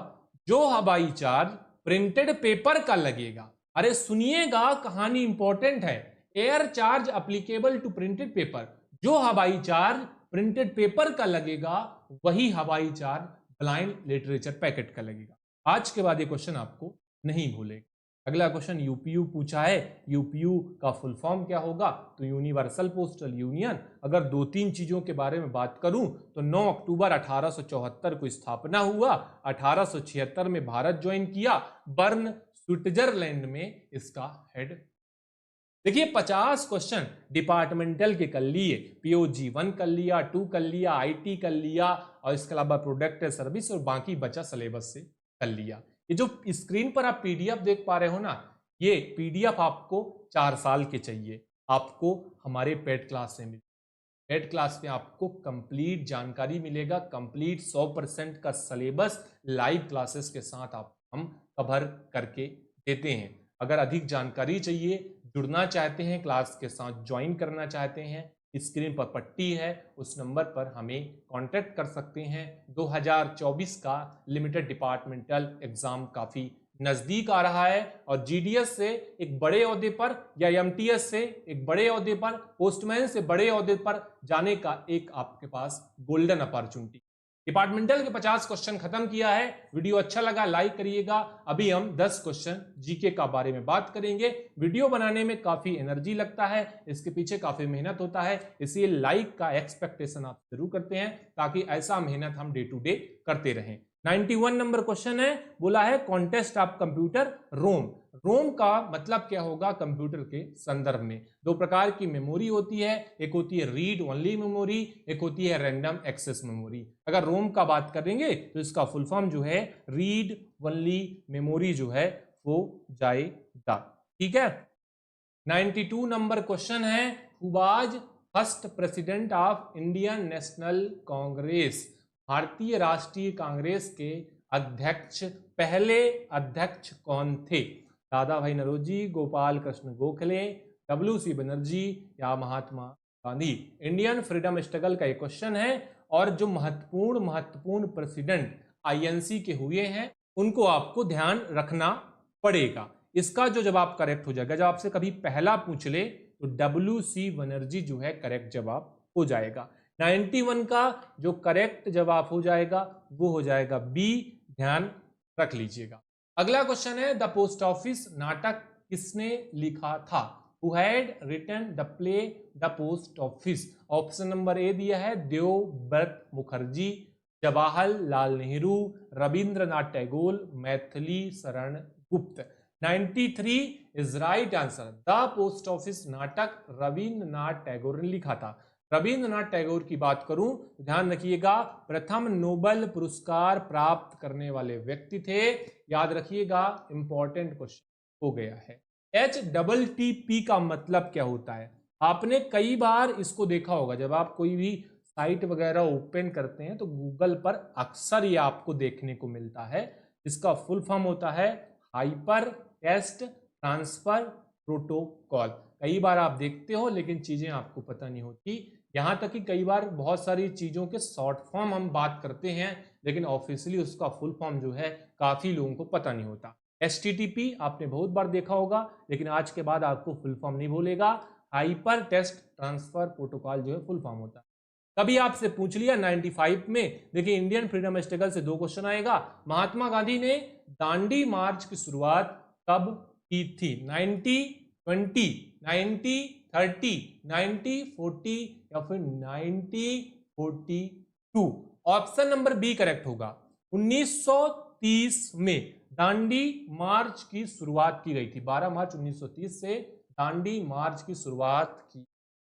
जो हवाई चार्ज प्रिंटेड पेपर का लगेगा। अरे सुनिएगा, कहानी इंपॉर्टेंट है। Air charge applicable to printed paper, जो हवाई चार्ज प्रिंटेड पेपर का लगेगा वही हवाई चार्ज ब्लाइंड लिटरेचर पैकेट का लगेगा। आज के बाद ये क्वेश्चन आपको नहीं भूलेगा। अगला क्वेश्चन यूपीयू पूछा है, यूपीयू का फुल फॉर्म क्या होगा, तो यूनिवर्सल पोस्टल यूनियन। अगर 2-3 चीजों के बारे में बात करूं तो 9 अक्टूबर 1874 को स्थापना हुआ, 1876 में भारत ज्वाइन किया, बर्न स्विट्जरलैंड में इसका हेड। देखिए 50 क्वेश्चन डिपार्टमेंटल के कर लिए, पीओजी 1 कर लिया, 2 कर लिया, आईटी कर लिया और इसके अलावा प्रोडक्ट सर्विस और बाकी बचा सिलेबस से कर लिया। ये जो स्क्रीन पर आप पीडीएफ देख पा रहे हो ना, ये पीडीएफ आपको 4 साल के चाहिए, आपको हमारे पेड क्लास से मिले। पेड क्लास में आपको कंप्लीट जानकारी मिलेगा, कंप्लीट 100% का सिलेबस लाइव क्लासेस के साथ हम कवर करके देते हैं। अगर अधिक जानकारी चाहिए, जुड़ना चाहते हैं, क्लास के साथ ज्वाइन करना चाहते हैं, स्क्रीन पर पट्टी है, उस नंबर पर हमें कांटेक्ट कर सकते हैं। 2024 का लिमिटेड डिपार्टमेंटल एग्जाम काफ़ी नज़दीक आ रहा है और जीडीएस से एक बड़े ओहदे पर या एमटीएस से एक बड़े ओहदे पर, पोस्टमैन से बड़े ओहदे पर जाने का एक आपके पास गोल्डन अपॉर्चुनिटी। डिपार्टमेंटल के 50 क्वेश्चन खत्म किया है। वीडियो अच्छा लगा लाइक करिएगा। अभी हम 10 क्वेश्चन जीके का बारे में बात करेंगे। वीडियो बनाने में काफी एनर्जी लगता है, इसके पीछे काफी मेहनत होता है, इसलिए लाइक का एक्सपेक्टेशन आप जरूर करते हैं ताकि ऐसा मेहनत हम डे टू डे करते रहें। 91 नंबर क्वेश्चन है, बोला है कॉन्टेस्ट ऑफ कंप्यूटर रोम। रोम का मतलब क्या होगा कंप्यूटर के संदर्भ में? दो प्रकार की मेमोरी होती है, एक होती है रीड ओनली मेमोरी, एक होती है रैंडम एक्सेस मेमोरी। अगर रोम का बात करेंगे तो इसका फुल फॉर्म जो है रीड ओनली मेमोरी जो है वो जाएगा। ठीक है। 92 नंबर क्वेश्चन है, who was first president of Indian national Congress? भारतीय राष्ट्रीय कांग्रेस के अध्यक्ष, पहले अध्यक्ष कौन थे? दादा भाई नरोजी, गोपाल कृष्ण गोखले, WC बनर्जी या Mahatma Gandhi? Indian freedom struggle का एक क्वेश्चन है और जो महत्वपूर्ण प्रेसिडेंट INC के हुए हैं उनको आपको ध्यान रखना पड़ेगा। इसका जो जवाब करेक्ट हो जाएगा, जब आपसे कभी पहला पूछ ले तो WC बनर्जी जो है करेक्ट जवाब हो जाएगा। 91 का जो करेक्ट जवाब हो जाएगा वो हो जाएगा बी, ध्यान रख लीजिएगा। अगला क्वेश्चन है, द पोस्ट ऑफिस नाटक किसने लिखा था? Who had written the play the post office? Option number A दिया है Devvrat Mukherjee, Jawaharlal Nehru, Rabindranath Tagore, Maithili Sharan Gupt. 93 is right answer. The post office नाटक रविंद्रनाथ टैगोर ने लिखा था। रविंद्रनाथ टैगोर की बात करूं तो ध्यान रखिएगा प्रथम नोबेल पुरस्कार प्राप्त करने वाले व्यक्ति थे। याद रखिएगा, इंपॉर्टेंट क्वेश्चन हो गया है। HTTP का मतलब क्या होता है? आपने कई बार इसको देखा होगा, जब आप कोई भी साइट वगैरह ओपन करते हैं तो गूगल पर अक्सर ये आपको देखने को मिलता है। इसका फुल फॉर्म होता है हाइपर टेक्स्ट ट्रांसफर प्रोटोकॉल। कई बार आप देखते हो लेकिन चीजें आपको पता नहीं होती, यहां तक कि कई बार बहुत सारी चीजों के शॉर्ट फॉर्म हम बात करते हैं लेकिन ऑफिशियली उसका फुल फॉर्म जो है काफी लोगों को पता नहीं होता। HTTP आपने बहुत बार देखा होगा लेकिन आज के बाद आपको फुल फॉर्म नहीं बोलेगा, हाइपर टेक्स्ट ट्रांसफर प्रोटोकॉल जो है फुल फॉर्म होता है। कभी आपसे पूछ लिया 95 में, देखिए इंडियन फ्रीडम स्ट्रगल से 2 क्वेश्चन आएगा। महात्मा गांधी ने दांडी मार्च की शुरुआत कब की थी? 90, 20, 90, 30, 90, 40 या फिर 1942? ऑप्शन नंबर बी करेक्ट होगा। 1930 में दांडी मार्च की शुरुआत की गई थी। 12 मार्च 1930 से दांडी मार्च की शुरुआत की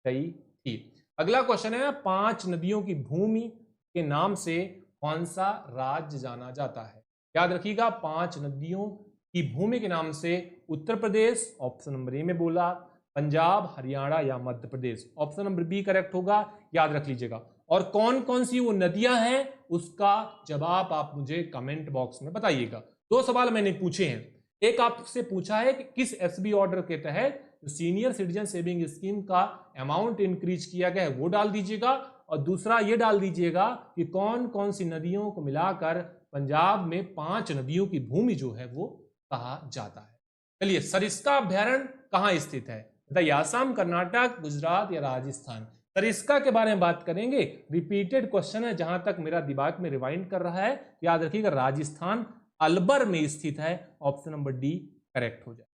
गई थी। अगला क्वेश्चन है, 5 नदियों की भूमि के नाम से कौन सा राज्य जाना जाता है? याद रखिएगा, 5 नदियों की भूमि के नाम से उत्तर प्रदेश ऑप्शन नंबर ए में बोला, पंजाब, हरियाणा या Madhya Pradesh. Option number B correct होगा, याद रख लीजिएगा। और कौन कौन सी वो नदियां हैं उसका जवाब आप मुझे कमेंट बॉक्स में बताइएगा। 2 सवाल मैंने पूछे हैं, एक आपसे पूछा है कि किस SB ऑर्डर के तहत सीनियर सिटीजन सेविंग स्कीम का अमाउंट इंक्रीज किया गया है वो डाल दीजिएगा, और दूसरा ये डाल दीजिएगा कि कौन कौन सी नदियों को मिलाकर पंजाब में 5 नदियों की भूमि जो है वो कहा जाता है। चलिए, सरिस्का अभ्यारण्य कहाँ स्थित है? बताइए, आसाम, कर्नाटक, गुजरात या राजस्थान? सरिस्का के बारे में बात करेंगे, रिपीटेड क्वेश्चन है, जहां तक मेरा दिमाग में रिवाइंड कर रहा है, याद रखिएगा राजस्थान अलवर में स्थित है। ऑप्शन नंबर डी करेक्ट हो जाए।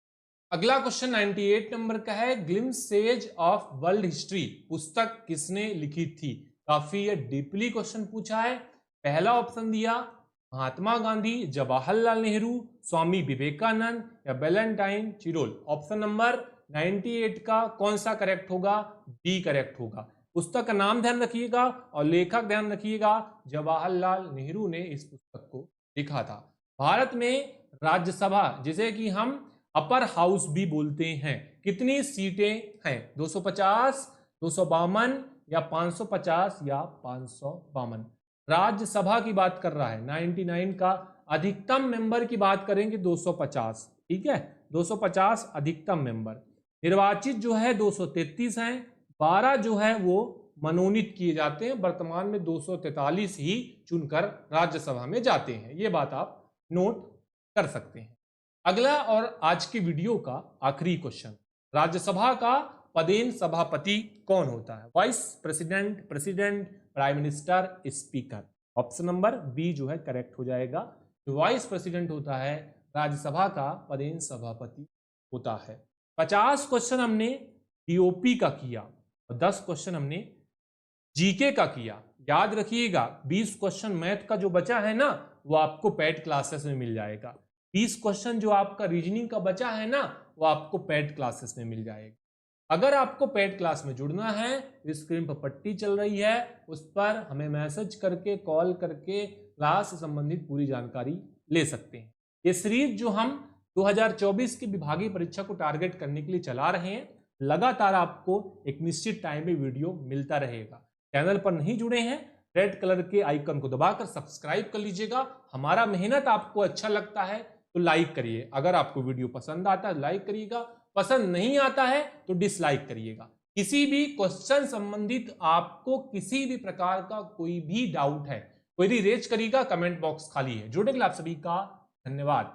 अगला क्वेश्चन 98 नंबर का है, ग्लिम्सेज ऑफ वर्ल्ड हिस्ट्री पुस्तक किसने लिखी थी? काफी ये डीपली क्वेश्चन पूछा है। पहला ऑप्शन दिया महात्मा गांधी, जवाहरलाल नेहरू, स्वामी विवेकानंद या वैलेंटाइन चिरोल। ऑप्शन नंबर 98 का कौन सा करेक्ट होगा? बी करेक्ट होगा। पुस्तक का नाम ध्यान रखिएगा और लेखक ध्यान रखिएगा, जवाहरलाल नेहरू ने इस पुस्तक को लिखा था। भारत में राज्यसभा, जिसे कि हम अपर हाउस भी बोलते हैं, कितनी सीटें हैं? 250, 252 या 550 या 552। राज्यसभा की बात कर रहा है 99 का, अधिकतम मेंबर की बात करेंगे 250, ठीक है, 250 अधिकतम मेंबर। निर्वाचित जो है 233 हैं, 12 जो है वो मनोनीत किए जाते हैं। वर्तमान में 243 ही चुनकर राज्यसभा में जाते हैं, ये बात आप नोट कर सकते हैं। अगला और आज की वीडियो का आखिरी क्वेश्चन, राज्यसभा का पदेन सभापति कौन होता है? Vice president, president, prime minister, speaker. Option number B जो है करेक्ट हो जाएगा। जो वाइस प्रेसिडेंट होता है राज्यसभा का पदेन सभापति होता है। 50 क्वेश्चन हमने डीओपी का किया और 10 क्वेश्चन हमने जीके का किया। याद रखिएगा 20 क्वेश्चन मैथ का जो बचा है ना वो आपको पेड क्लासेस में मिल जाएगा। 20 क्वेश्चन जो आपका रीजनिंग का बचा है ना वो आपको पेड क्लासेस में मिल जाएगा। अगर आपको पेड क्लास में जुड़ना है, स्क्रीन पर पट्टी चल रही है, उस पर हमें मैसेज करके, कॉल करके क्लास से संबंधित पूरी जानकारी ले सकते हैं। ये सीरीज जो हम 2024 की विभागीय परीक्षा को टारगेट करने के लिए चला रहे हैं, लगातार आपको एक निश्चित टाइम में वीडियो मिलता रहेगा। चैनल पर नहीं जुड़े हैं, रेड कलर के आइकन को दबाकर सब्सक्राइब कर लीजिएगा। हमारा मेहनत आपको अच्छा लगता है तो लाइक करिए। अगर आपको वीडियो पसंद आता है लाइक करिएगा, पसंद नहीं आता है तो डिसलाइक करिएगा। किसी भी क्वेश्चन संबंधित आपको किसी भी प्रकार का कोई भी डाउट है, क्वेरी रेज करिएगा, कमेंट बॉक्स खाली है। जुड़ने के लिए आप सभी का धन्यवाद।